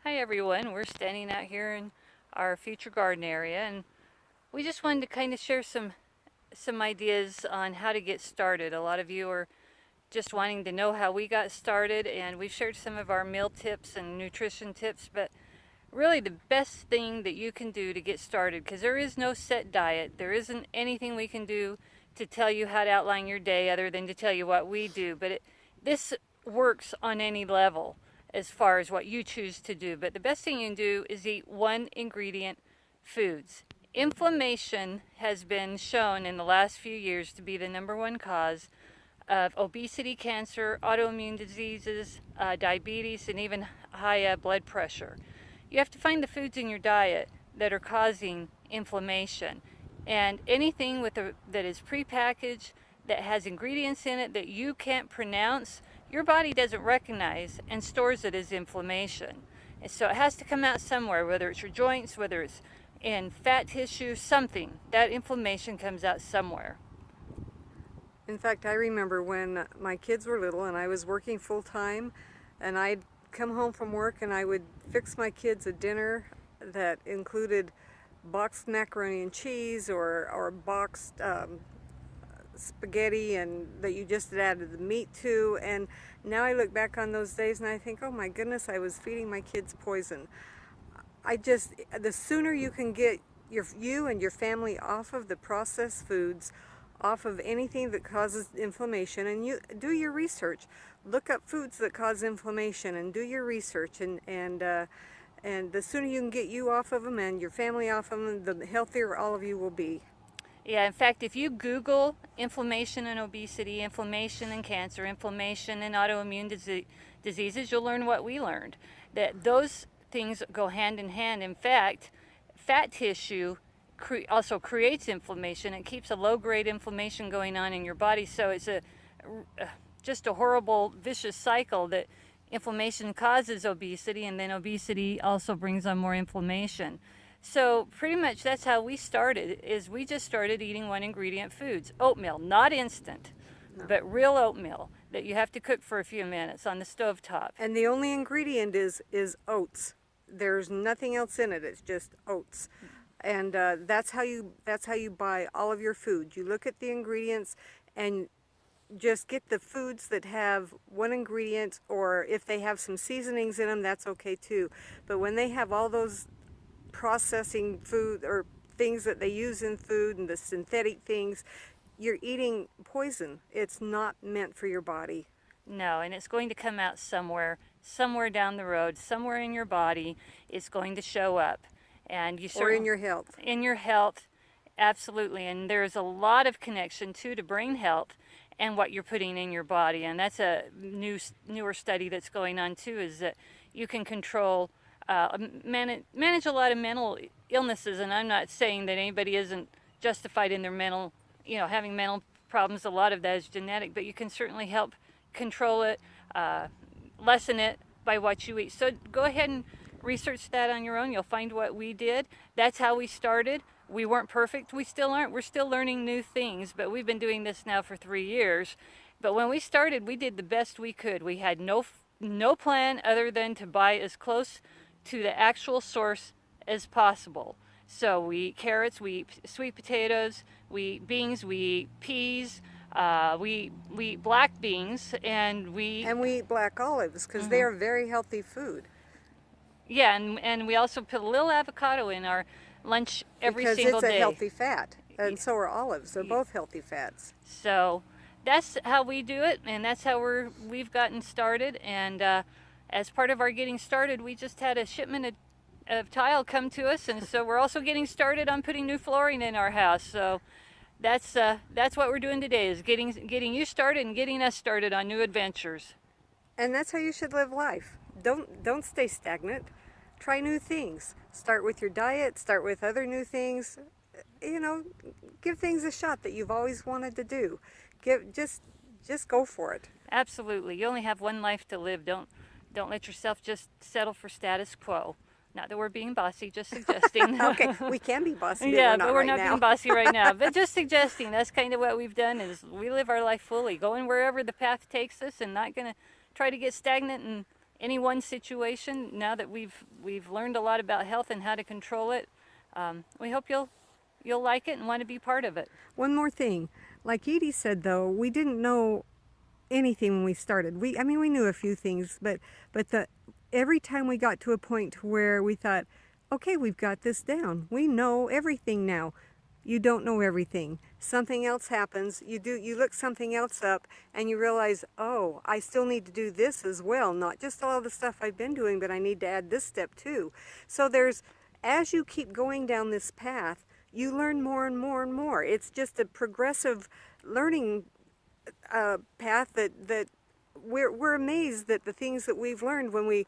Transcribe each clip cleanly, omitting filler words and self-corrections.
Hi everyone, we're standing out here in our future garden area and we just wanted to kind of share some ideas on how to get started. A lot of you are just wanting to know how we got started, and we've shared some of our meal tips and nutrition tips, but really the best thing that you can do to get started, because there is no set diet, there isn't anything we can do to tell you how to outline your day other than to tell you what we do, but this works on any level as far as what you choose to do. But the best thing you can do is eat one ingredient foods. Inflammation has been shown in the last few years to be the number one cause of obesity, cancer, autoimmune diseases, diabetes, and even high blood pressure. You have to find the foods in your diet that are causing inflammation. And anything that is prepackaged, that has ingredients in it that you can't pronounce, your body doesn't recognize and stores it as inflammation. And so it has to come out somewhere, whether it's your joints, whether it's in fat tissue, something. That inflammation comes out somewhere. In fact, I remember when my kids were little and I was working full time, and I'd come home from work and I would fix my kids a dinner that included boxed macaroni and cheese or boxed spaghetti, and that you just added the meat to. And now I look back on those days and I think, oh my goodness, I was feeding my kids poison. The sooner you can get you and your family off of the processed foods, off of anything that causes inflammation, and you do your research, look up foods that cause inflammation and do your research, and the sooner you can get you off of them and your family off of them, the healthier all of you will be. Yeah, in fact, if you Google inflammation and obesity, inflammation and cancer, inflammation and autoimmune diseases, you'll learn what we learned, that those things go hand in hand. In fact, fat tissue also creates inflammation. It keeps a low-grade inflammation going on in your body, so it's just a horrible, vicious cycle that inflammation causes obesity, and then obesity also brings on more inflammation. So pretty much that's how we started, is we just started eating one ingredient foods. Oatmeal, not instant, but real oatmeal that you have to cook for a few minutes on the stove top. And the only ingredient is oats. There's nothing else in it. It's just oats. And that's how you buy all of your food. You look at the ingredients and just get the foods that have one ingredient, or if they have some seasonings in them, that's okay too. But when they have all those processing food or things that they use in food and the synthetic things, you're eating poison. It's not meant for your body. No, and it's going to come out somewhere down the road, somewhere in your body. It's going to show up, and or in your health. In your health, absolutely. And there's a lot of connection too to brain health and what you're putting in your body, and that's a newer study that's going on too. Is that you can control. Manage a lot of mental illnesses, and I'm not saying that anybody isn't justified in their having mental problems. A lot of that is genetic, but you can certainly help control it, lessen it by what you eat. So go ahead and research that on your own. You'll find what we did. That's how we started. We weren't perfect. We still aren't. We're still learning new things, but we've been doing this now for 3 years. But when we started, we did the best we could. We had no plan other than to buy as close to the actual source as possible. So we eat carrots, we eat sweet potatoes, we eat beans, we eat peas, we eat black beans, and we eat black olives because they are very healthy food. Yeah, and we also put a little avocado in our lunch every single day. Because it's a healthy fat, and so are olives. They're both healthy fats. So that's how we do it, and that's how we've gotten started. And as part of our getting started, we just had a shipment of tile come to us, and so we're also getting started on putting new flooring in our house. So that's what we're doing today, is getting you started and getting us started on new adventures. And that's how you should live life. Don't stay stagnant. Try new things. Start with your diet. Start with other new things. Give things a shot that you've always wanted to do. Just go for it. Absolutely. You only have one life to live. Don't let yourself just settle for status quo. Not that we're being bossy, just suggesting. Okay, we can be bossy. Yeah, but we're right not now. being bossy right now. But just suggesting, that's kind of what we've done, is we live our life fully, going wherever the path takes us, and not going to try to get stagnant any one situation. Now that we've learned a lot about health and how to control it, we hope you'll like it and want to be part of it. One more thing, like Edie said, though, we didn't know anything when we started. We knew a few things, but every time we got to a point where we thought, okay, we've got this down. We know everything now. You don't know everything. Something else happens. You look something else up and you realize, oh, I still need to do this as well. Not just all the stuff I've been doing, but I need to add this step too. So as you keep going down this path, you learn more and more and more. It's just a progressive learning path that we're amazed that the things that we've learned when we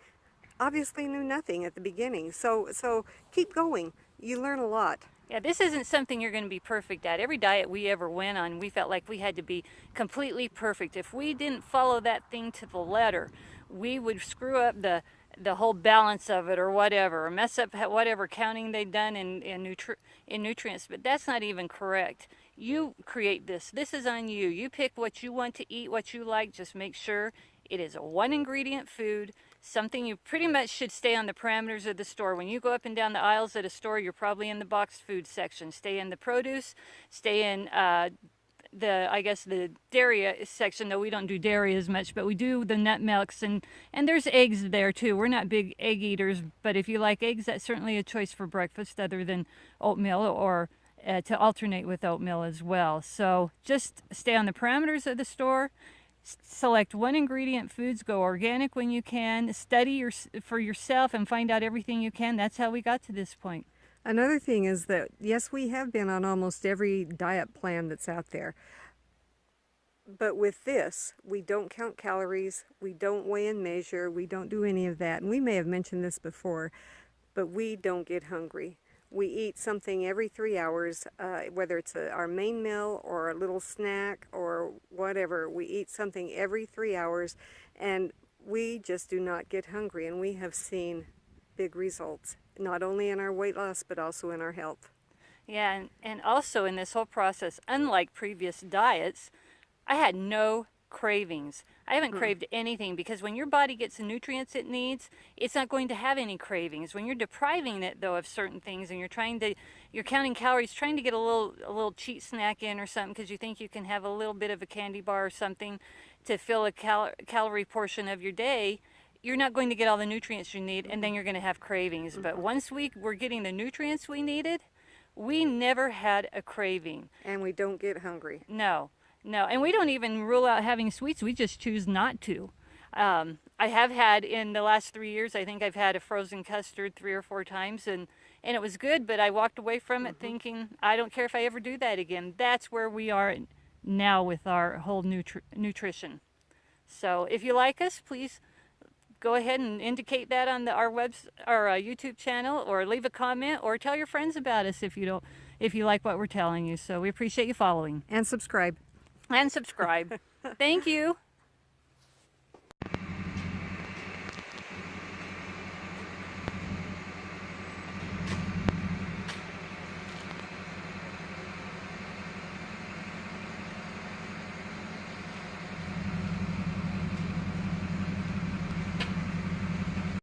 obviously knew nothing at the beginning. So keep going. You learn a lot. Yeah, this isn't something you're going to be perfect at. Every diet we ever went on, we felt like we had to be completely perfect. If we didn't follow that thing to the letter, we would screw up the whole balance of it or whatever, or mess up whatever counting they'd done in nutrients. But that's not even correct. You create this. This is on you. You pick what you want to eat, what you like. Just make sure it is a one ingredient food, something you pretty much should stay on the parameters of the store. When you go up and down the aisles at a store, you're probably in the boxed food section. Stay in the produce, stay in the dairy section, though we don't do dairy as much, but we do the nut milks, and there's eggs there too. We're not big egg eaters, but if you like eggs, that's certainly a choice for breakfast other than oatmeal, or to alternate with oatmeal as well. So just stay on the parameters of the store. Select one ingredient foods, go organic when you can, study for yourself and find out everything you can. That's how we got to this point. Another thing is that, yes, we have been on almost every diet plan that's out there. But with this, we don't count calories, we don't weigh and measure, we don't do any of that. And we may have mentioned this before, but we don't get hungry. We eat something every 3 hours, whether it's our main meal or a little snack or whatever. We eat something every 3 hours, and we just do not get hungry. And we have seen big results, not only in our weight loss, but also in our health. Yeah, and also in this whole process, unlike previous diets, I had no cravings. I haven't craved anything, because when your body gets the nutrients it needs, it's not going to have any cravings. When you're depriving it, though, of certain things, and you're counting calories, trying to get a little cheat snack in or something because you think you can have a little bit of a candy bar or something to fill a calorie portion of your day, you're not going to get all the nutrients you need, and then you're going to have cravings. But once we were getting the nutrients we needed, we never had a craving. And we don't get hungry. No, and we don't even rule out having sweets. We just choose not to. I have had, in the last 3 years, I think I've had a frozen custard 3 or 4 times, and it was good, but I walked away from it thinking, I don't care if I ever do that again. That's where we are now with our whole nutrition. So if you like us, please go ahead and indicate that on our YouTube channel, or leave a comment, or tell your friends about us if you like what we're telling you. So we appreciate you following. And subscribe. And subscribe. Thank you.